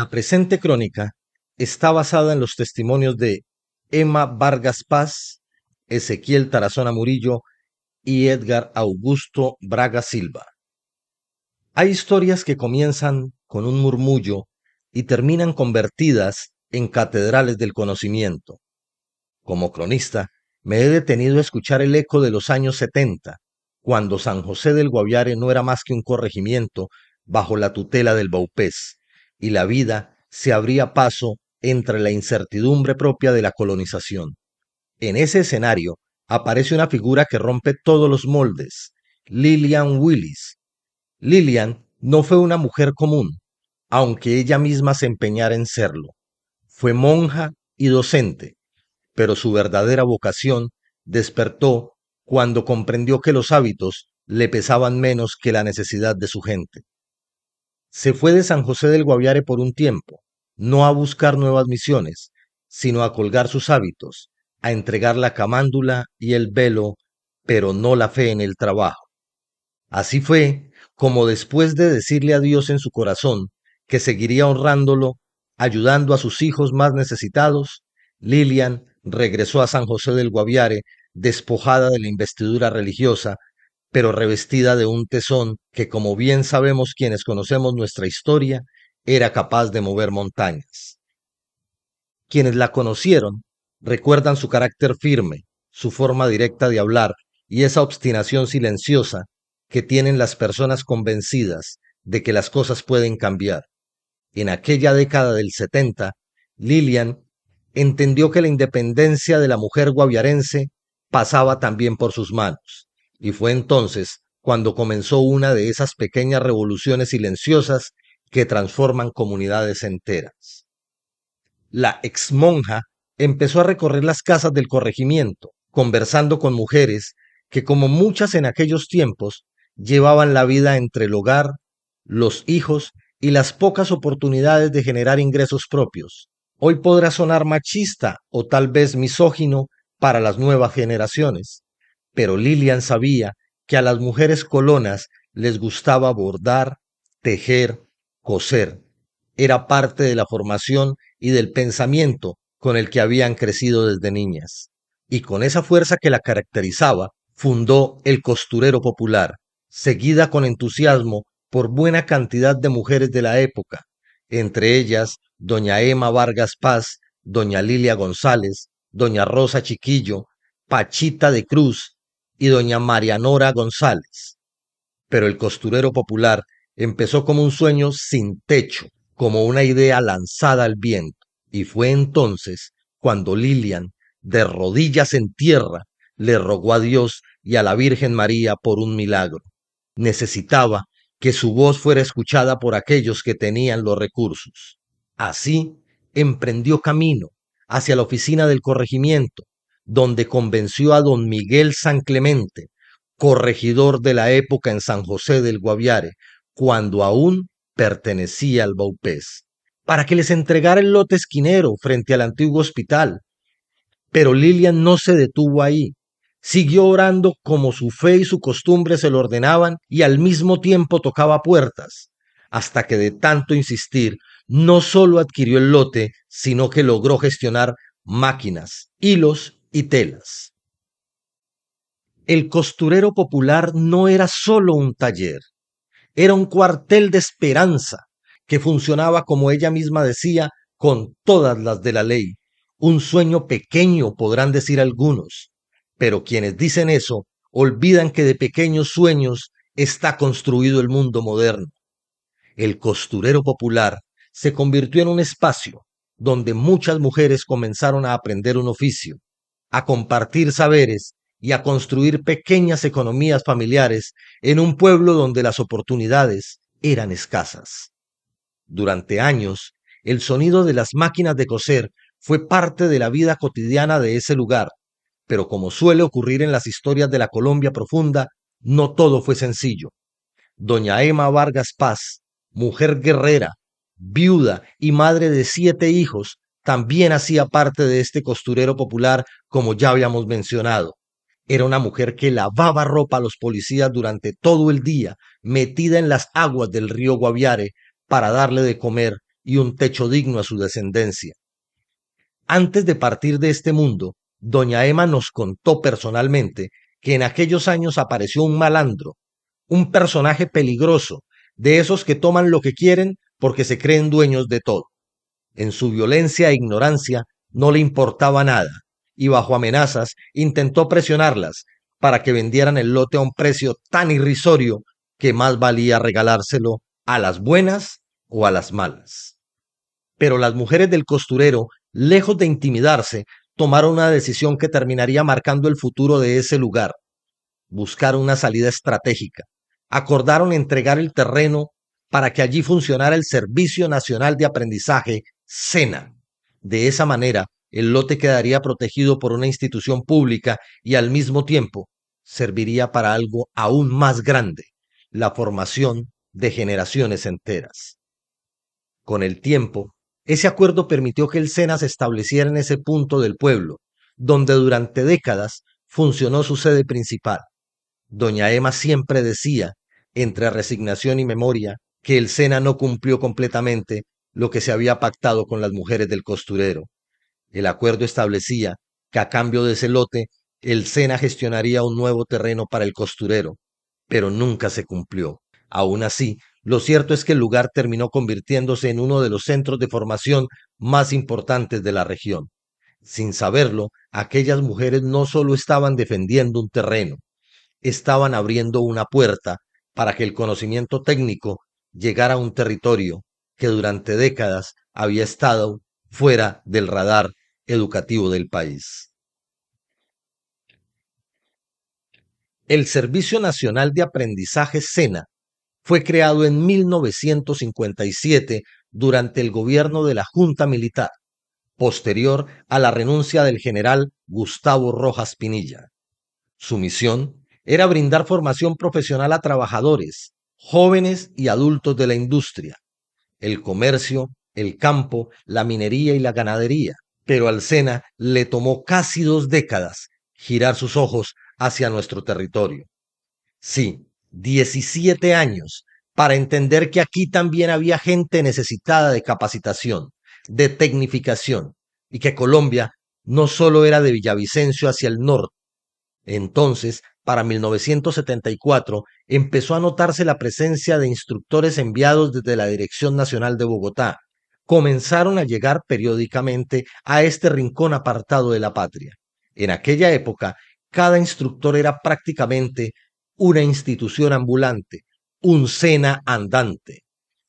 La presente crónica está basada en los testimonios de Emma Vargas Paz, Ezequiel Tarazona Murillo y Edgar Augusto Braga Silva. Hay historias que comienzan con un murmullo y terminan convertidas en catedrales del conocimiento. Como cronista, me he detenido a escuchar el eco de los años 70, cuando San José del Guaviare no era más que un corregimiento bajo la tutela del Baupés, y la vida se abría paso entre la incertidumbre propia de la colonización. En ese escenario aparece una figura que rompe todos los moldes: Lillian Willis. Lillian no fue una mujer común, aunque ella misma se empeñara en serlo. Fue monja y docente, pero su verdadera vocación despertó cuando comprendió que los hábitos le pesaban menos que la necesidad de su gente. Se fue de San José del Guaviare por un tiempo, no a buscar nuevas misiones, sino a colgar sus hábitos, a entregar la camándula y el velo, pero no la fe en el trabajo. Así fue como, después de decirle a Dios en su corazón que seguiría honrándolo, ayudando a sus hijos más necesitados, Lillian regresó a San José del Guaviare despojada de la investidura religiosa, pero revestida de un tesón que, como bien sabemos quienes conocemos nuestra historia, era capaz de mover montañas. Quienes la conocieron recuerdan su carácter firme, su forma directa de hablar y esa obstinación silenciosa que tienen las personas convencidas de que las cosas pueden cambiar. En aquella década del 70, Lillian entendió que la independencia de la mujer guaviarense pasaba también por sus manos, y fue entonces cuando comenzó una de esas pequeñas revoluciones silenciosas que transforman comunidades enteras. La exmonja empezó a recorrer las casas del corregimiento, conversando con mujeres que, como muchas en aquellos tiempos, llevaban la vida entre el hogar, los hijos y las pocas oportunidades de generar ingresos propios. Hoy podrá sonar machista o tal vez misógino para las nuevas generaciones, pero Lillian sabía que a las mujeres colonas les gustaba bordar, tejer, coser. Era parte de la formación y del pensamiento con el que habían crecido desde niñas. Y con esa fuerza que la caracterizaba, fundó el Costurero Popular, seguida con entusiasmo por buena cantidad de mujeres de la época, entre ellas doña Emma Vargas Paz, doña Lilia González, doña Rosa Chiquillo, Pachita de Cruz y doña Marianora González. Pero el Costurero Popular empezó como un sueño sin techo, como una idea lanzada al viento, y fue entonces cuando Lillian, de rodillas en tierra, le rogó a Dios y a la Virgen María por un milagro. Necesitaba que su voz fuera escuchada por aquellos que tenían los recursos. Así emprendió camino hacia la oficina del corregimiento, donde convenció a don Miguel San Clemente, corregidor de la época en San José del Guaviare, cuando aún pertenecía al Baupés, para que les entregara el lote esquinero frente al antiguo hospital. Pero Lillian no se detuvo ahí. Siguió orando como su fe y su costumbre se lo ordenaban, y al mismo tiempo tocaba puertas, hasta que, de tanto insistir, no solo adquirió el lote, sino que logró gestionar máquinas, hilos y telas. El Costurero Popular no era solo un taller, era un cuartel de esperanza que funcionaba, como ella misma decía, con todas las de la ley. Un sueño pequeño, podrán decir algunos, pero quienes dicen eso olvidan que de pequeños sueños está construido el mundo moderno. El Costurero Popular se convirtió en un espacio donde muchas mujeres comenzaron a aprender un oficio, a compartir saberes y a construir pequeñas economías familiares en un pueblo donde las oportunidades eran escasas. Durante años, el sonido de las máquinas de coser fue parte de la vida cotidiana de ese lugar, pero, como suele ocurrir en las historias de la Colombia profunda, no todo fue sencillo. Doña Emma Vargas Paz, mujer guerrera, viuda y madre de 7 hijos, también hacía parte de este Costurero Popular, como ya habíamos mencionado. Era una mujer que lavaba ropa a los policías durante todo el día, metida en las aguas del río Guaviare para darle de comer y un techo digno a su descendencia. Antes de partir de este mundo, doña Emma nos contó personalmente que en aquellos años apareció un malandro, un personaje peligroso, de esos que toman lo que quieren porque se creen dueños de todo. En su violencia e ignorancia no le importaba nada, y bajo amenazas intentó presionarlas para que vendieran el lote a un precio tan irrisorio que más valía regalárselo a las buenas o a las malas. Pero las mujeres del costurero, lejos de intimidarse, tomaron una decisión que terminaría marcando el futuro de ese lugar. Buscaron una salida estratégica. Acordaron entregar el terreno para que allí funcionara el Servicio Nacional de Aprendizaje, SENA. De esa manera, el lote quedaría protegido por una institución pública y al mismo tiempo serviría para algo aún más grande, la formación de generaciones enteras. Con el tiempo, ese acuerdo permitió que el SENA se estableciera en ese punto del pueblo, donde durante décadas funcionó su sede principal. Doña Emma siempre decía, entre resignación y memoria, que el SENA no cumplió completamente lo que se había pactado con las mujeres del costurero. El acuerdo establecía que a cambio de ese lote, el SENA gestionaría un nuevo terreno para el costurero, pero nunca se cumplió. Aún así, lo cierto es que el lugar terminó convirtiéndose en uno de los centros de formación más importantes de la región. Sin saberlo, aquellas mujeres no solo estaban defendiendo un terreno, estaban abriendo una puerta para que el conocimiento técnico llegara a un territorio que durante décadas había estado fuera del radar educativo del país. El Servicio Nacional de Aprendizaje SENA fue creado en 1957 durante el gobierno de la Junta Militar, posterior a la renuncia del general Gustavo Rojas Pinilla. Su misión era brindar formación profesional a trabajadores, jóvenes y adultos de la industria, el comercio, el campo, la minería y la ganadería. Pero al SENA le tomó casi 2 décadas girar sus ojos hacia nuestro territorio. Sí, 17 años para entender que aquí también había gente necesitada de capacitación, de tecnificación, y que Colombia no solo era de Villavicencio hacia el norte. Entonces, para 1974, empezó a notarse la presencia de instructores enviados desde la Dirección Nacional de Bogotá. Comenzaron a llegar periódicamente a este rincón apartado de la patria. En aquella época, cada instructor era prácticamente una institución ambulante, un SENA andante.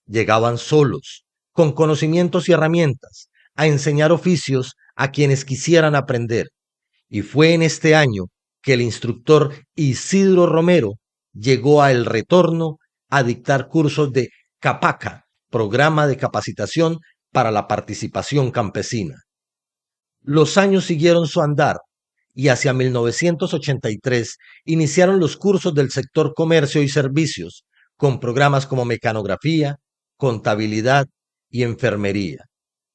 Llegaban solos, con conocimientos y herramientas, a enseñar oficios a quienes quisieran aprender. Y fue en este año que el instructor Isidro Romero llegó a El Retorno a dictar cursos de CAPACA, Programa de Capacitación para la Participación Campesina. Los años siguieron su andar y hacia 1983 iniciaron los cursos del sector comercio y servicios, con programas como mecanografía, contabilidad y enfermería.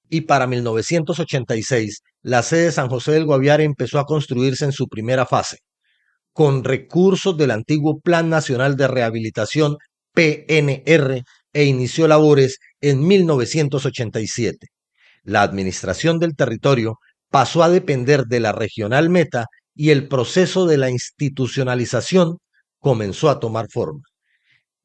Y para 1986, la sede de San José del Guaviare empezó a construirse en su primera fase, con recursos del antiguo Plan Nacional de Rehabilitación, PNR, e inició labores en 1987. La administración del territorio pasó a depender de la regional Meta y el proceso de la institucionalización comenzó a tomar forma.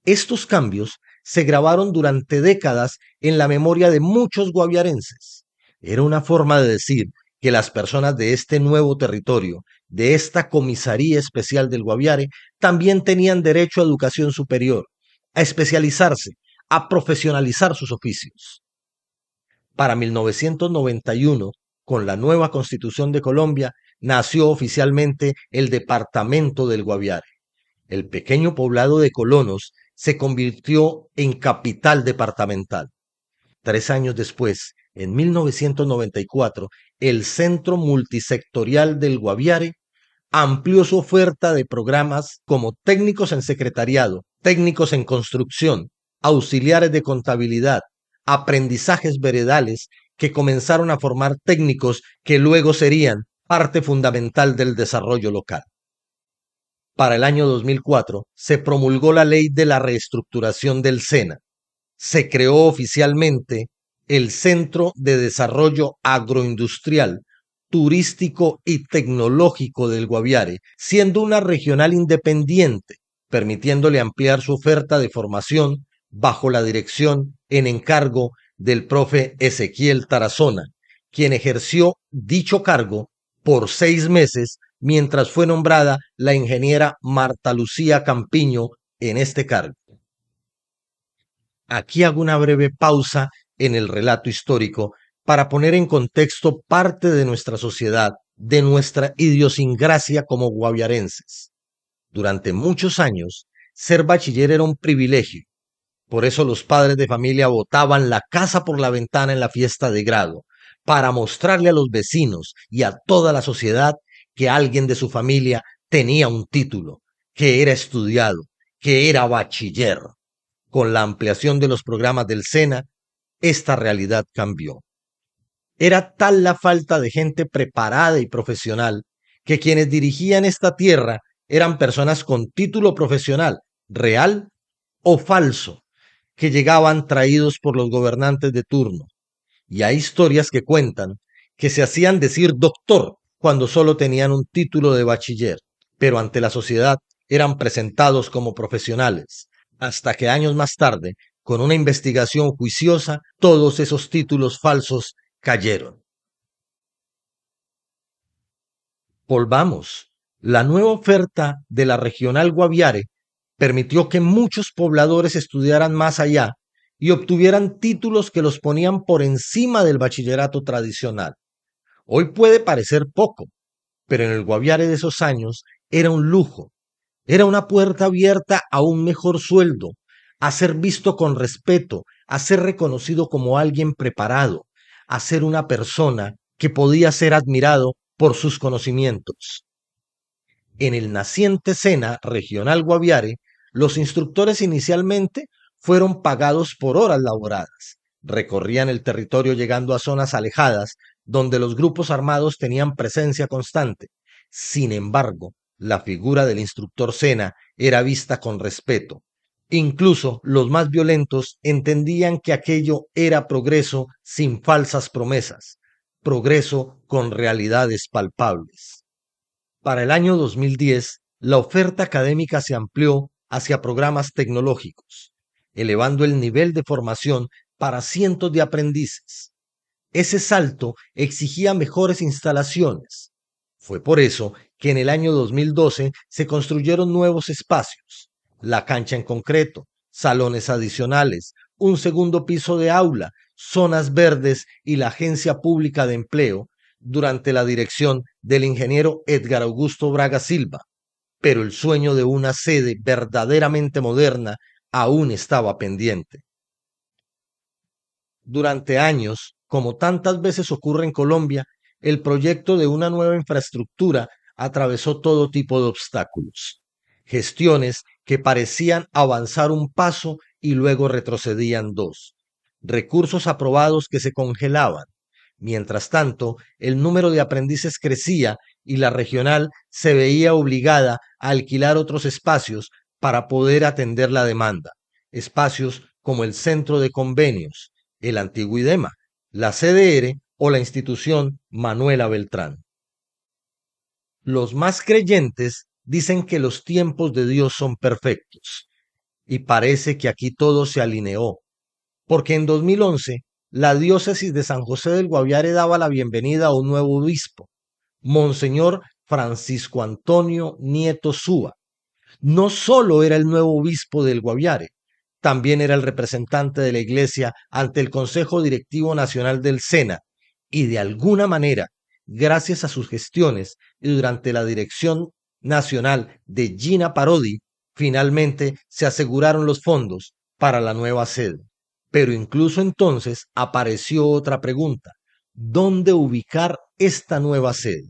Estos cambios se grabaron durante décadas en la memoria de muchos guaviarenses. Era una forma de decir que las personas de este nuevo territorio, de esta comisaría especial del Guaviare, también tenían derecho a educación superior, a especializarse, a profesionalizar sus oficios. Para 1991, con la nueva Constitución de Colombia, nació oficialmente el Departamento del Guaviare. El pequeño poblado de colonos se convirtió en capital departamental. 3 años después, en 1994, el Centro Multisectorial del Guaviare amplió su oferta de programas como técnicos en secretariado, técnicos en construcción, auxiliares de contabilidad, aprendizajes veredales que comenzaron a formar técnicos que luego serían parte fundamental del desarrollo local. Para el año 2004 se promulgó la ley de la reestructuración del SENA. Se creó oficialmente el Centro de Desarrollo Agroindustrial, Turístico y Tecnológico del Guaviare, siendo una regional independiente, permitiéndole ampliar su oferta de formación bajo la dirección en encargo del profe Ezequiel Tarazona, quien ejerció dicho cargo por 6 meses mientras fue nombrada la ingeniera Marta Lucía Campiño en este cargo. Aquí hago una breve pausa en el relato histórico para poner en contexto parte de nuestra sociedad, de nuestra idiosincrasia como guaviarenses. Durante muchos años, ser bachiller era un privilegio. Por eso los padres de familia botaban la casa por la ventana en la fiesta de grado, para mostrarle a los vecinos y a toda la sociedad que alguien de su familia tenía un título, que era estudiado, que era bachiller. Con la ampliación de los programas del SENA, esta realidad cambió. Era tal la falta de gente preparada y profesional que quienes dirigían esta tierra eran personas con título profesional, real o falso, que llegaban traídos por los gobernantes de turno. Y hay historias que cuentan que se hacían decir doctor cuando solo tenían un título de bachiller, pero ante la sociedad eran presentados como profesionales, hasta que años más tarde, con una investigación juiciosa, todos esos títulos falsos cayeron. Volvamos. La nueva oferta de la Regional Guaviare permitió que muchos pobladores estudiaran más allá y obtuvieran títulos que los ponían por encima del bachillerato tradicional. Hoy puede parecer poco, pero en el Guaviare de esos años era un lujo, era una puerta abierta a un mejor sueldo, a ser visto con respeto, a ser reconocido como alguien preparado, a ser una persona que podía ser admirado por sus conocimientos. En el naciente SENA Regional Guaviare, los instructores inicialmente fueron pagados por horas laboradas. Recorrían el territorio llegando a zonas alejadas donde los grupos armados tenían presencia constante. Sin embargo, la figura del instructor SENA era vista con respeto. Incluso los más violentos entendían que aquello era progreso sin falsas promesas, progreso con realidades palpables. Para el año 2010, la oferta académica se amplió hacia programas tecnológicos, elevando el nivel de formación para cientos de aprendices. Ese salto exigía mejores instalaciones. Fue por eso que en el año 2012 se construyeron nuevos espacios, la cancha en concreto, salones adicionales, un segundo piso de aula, zonas verdes y la Agencia Pública de Empleo, durante la dirección del ingeniero Edgar Augusto Braga Silva, pero el sueño de una sede verdaderamente moderna aún estaba pendiente. Durante años, como tantas veces ocurre en Colombia, el proyecto de una nueva infraestructura atravesó todo tipo de obstáculos, gestiones que parecían avanzar un paso y luego retrocedían dos, recursos aprobados que se congelaban. Mientras tanto, el número de aprendices crecía y la regional se veía obligada a alquilar otros espacios para poder atender la demanda, espacios como el Centro de Convenios, el antiguo IDEMA, la CDR o la institución Manuela Beltrán. Los más creyentes dicen que los tiempos de Dios son perfectos, y parece que aquí todo se alineó, porque en 2011 la diócesis de San José del Guaviare daba la bienvenida a un nuevo obispo, Monseñor Francisco Antonio Nieto Súa. No solo era el nuevo obispo del Guaviare, también era el representante de la Iglesia ante el Consejo Directivo Nacional del SENA, y de alguna manera, gracias a sus gestiones y durante la dirección nacional de Gina Parodi, finalmente se aseguraron los fondos para la nueva sede. Pero incluso entonces apareció otra pregunta: ¿dónde ubicar esta nueva sede?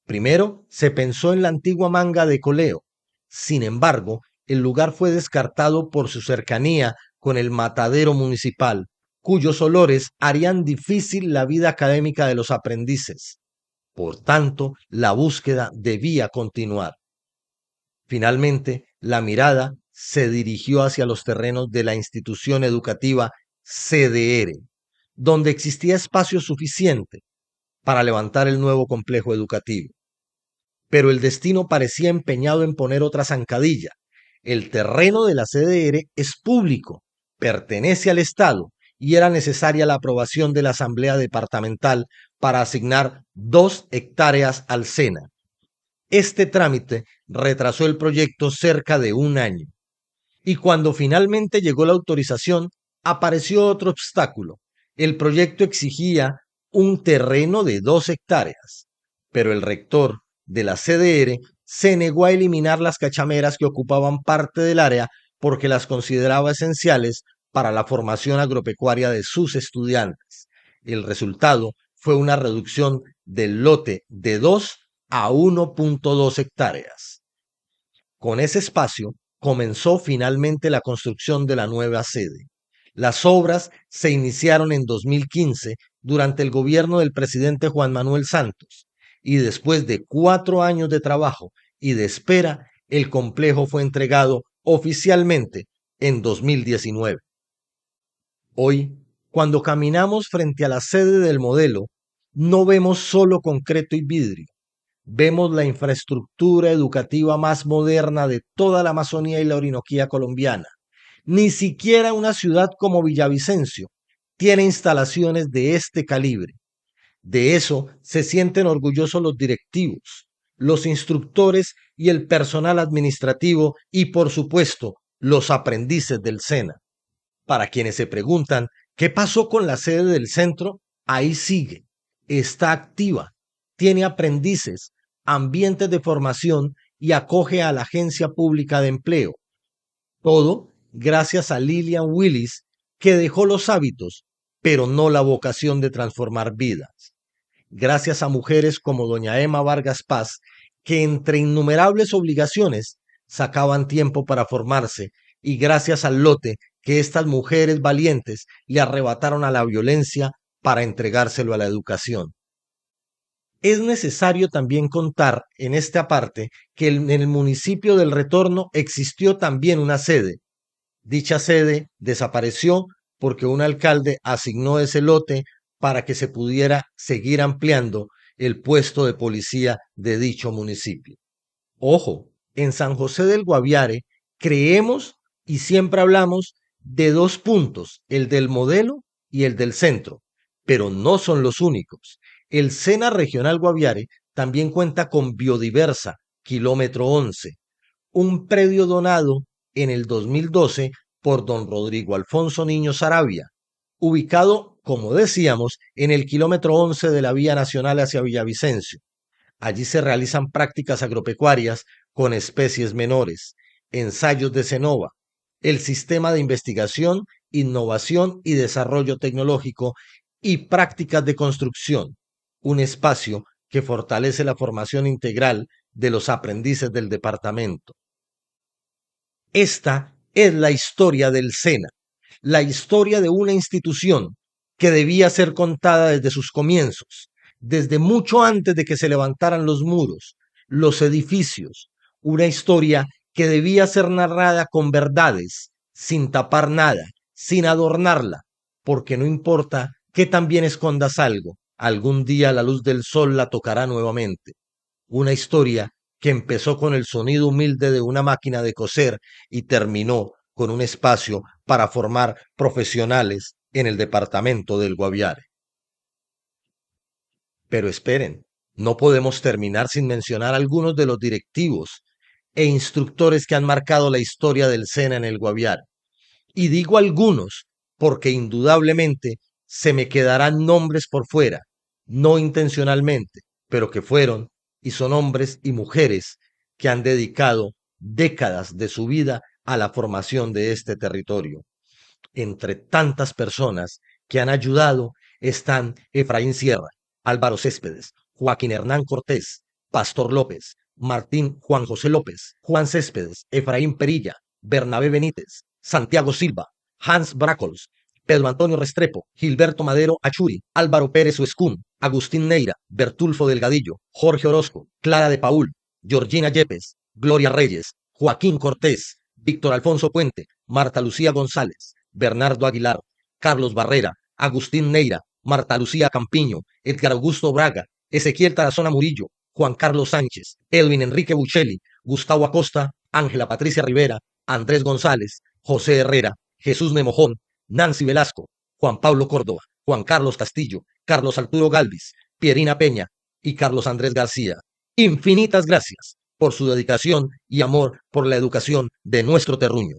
Primero se pensó en la antigua manga de Coleo. Sin embargo, el lugar fue descartado por su cercanía con el matadero municipal, cuyos olores harían difícil la vida académica de los aprendices. Por tanto, la búsqueda debía continuar. Finalmente, la mirada se dirigió hacia los terrenos de la institución educativa CDR, donde existía espacio suficiente para levantar el nuevo complejo educativo. Pero el destino parecía empeñado en poner otra zancadilla. El terreno de la CDR es público, pertenece al Estado y era necesaria la aprobación de la Asamblea Departamental para asignar 2 hectáreas al SENA. Este trámite retrasó el proyecto cerca de un año. Y cuando finalmente llegó la autorización, apareció otro obstáculo. El proyecto exigía un terreno de 2 hectáreas, pero el rector de la CDR se negó a eliminar las cachameras que ocupaban parte del área porque las consideraba esenciales para la formación agropecuaria de sus estudiantes. El resultado fue una reducción del lote de 2 a 1.2 hectáreas. Con ese espacio comenzó finalmente la construcción de la nueva sede. Las obras se iniciaron en 2015 durante el gobierno del presidente Juan Manuel Santos y después de 4 años de trabajo y de espera, el complejo fue entregado oficialmente en 2019. Hoy, cuando caminamos frente a la sede del modelo, no vemos solo concreto y vidrio. Vemos la infraestructura educativa más moderna de toda la Amazonía y la Orinoquía colombiana. Ni siquiera una ciudad como Villavicencio tiene instalaciones de este calibre. De eso se sienten orgullosos los directivos, los instructores y el personal administrativo y, por supuesto, los aprendices del SENA. Para quienes se preguntan qué pasó con la sede del centro, ahí sigue, está activa, tiene aprendices, ambientes de formación y acoge a la Agencia Pública de Empleo. Todo gracias a Lilian Willis, que dejó los hábitos, pero no la vocación de transformar vidas. Gracias a mujeres como doña Emma Vargas Paz, que entre innumerables obligaciones sacaban tiempo para formarse, y gracias al lote que estas mujeres valientes le arrebataron a la violencia para entregárselo a la educación. Es necesario también contar en esta parte que en el municipio del Retorno existió también una sede. Dicha sede desapareció porque un alcalde asignó ese lote para que se pudiera seguir ampliando el puesto de policía de dicho municipio. Ojo, en San José del Guaviare creemos y siempre hablamos de 2 puntos, el del modelo y el del centro, pero no son los únicos. El SENA Regional Guaviare también cuenta con Biodiversa, kilómetro 11, un predio donado en el 2012 por don Rodrigo Alfonso Niño Saravia, ubicado, como decíamos, en el kilómetro 11 de la vía nacional hacia Villavicencio. Allí se realizan prácticas agropecuarias con especies menores, ensayos de Cenova, el sistema de investigación, innovación y desarrollo tecnológico y prácticas de construcción, un espacio que fortalece la formación integral de los aprendices del departamento. Esta es la historia del SENA, la historia de una institución que debía ser contada desde sus comienzos, desde mucho antes de que se levantaran los muros, los edificios, una historia que debía ser narrada con verdades, sin tapar nada, sin adornarla, porque no importa que también escondas algo, algún día la luz del sol la tocará nuevamente. Una historia que empezó con el sonido humilde de una máquina de coser y terminó con un espacio para formar profesionales en el departamento del Guaviare. Pero esperen, no podemos terminar sin mencionar algunos de los directivos e instructores que han marcado la historia del SENA en el Guaviare. Y digo algunos porque indudablemente se me quedarán nombres por fuera, no intencionalmente, pero que fueron y son hombres y mujeres que han dedicado décadas de su vida a la formación de este territorio. Entre tantas personas que han ayudado están Efraín Sierra, Álvaro Céspedes, Joaquín Hernán Cortés, Pastor López, Martín Juan José López, Juan Céspedes, Efraín Perilla, Bernabé Benítez, Santiago Silva, Hans Bracols, Pedro Antonio Restrepo, Gilberto Madero Achuri, Álvaro Pérez Huescún, Agustín Neira, Bertulfo Delgadillo, Jorge Orozco, Clara de Paul, Georgina Yepes, Gloria Reyes, Joaquín Cortés, Víctor Alfonso Puente, Marta Lucía González, Bernardo Aguilar, Carlos Barrera, Agustín Neira, Marta Lucía Campiño, Edgar Augusto Braga, Ezequiel Tarazona Murillo, Juan Carlos Sánchez, Edwin Enrique Buccelli, Gustavo Acosta, Ángela Patricia Rivera, Andrés González, José Herrera, Jesús Nemojón, Nancy Velasco, Juan Pablo Córdoba, Juan Carlos Castillo, Carlos Arturo Galvis, Pierina Peña y Carlos Andrés García. Infinitas gracias por su dedicación y amor por la educación de nuestro terruño.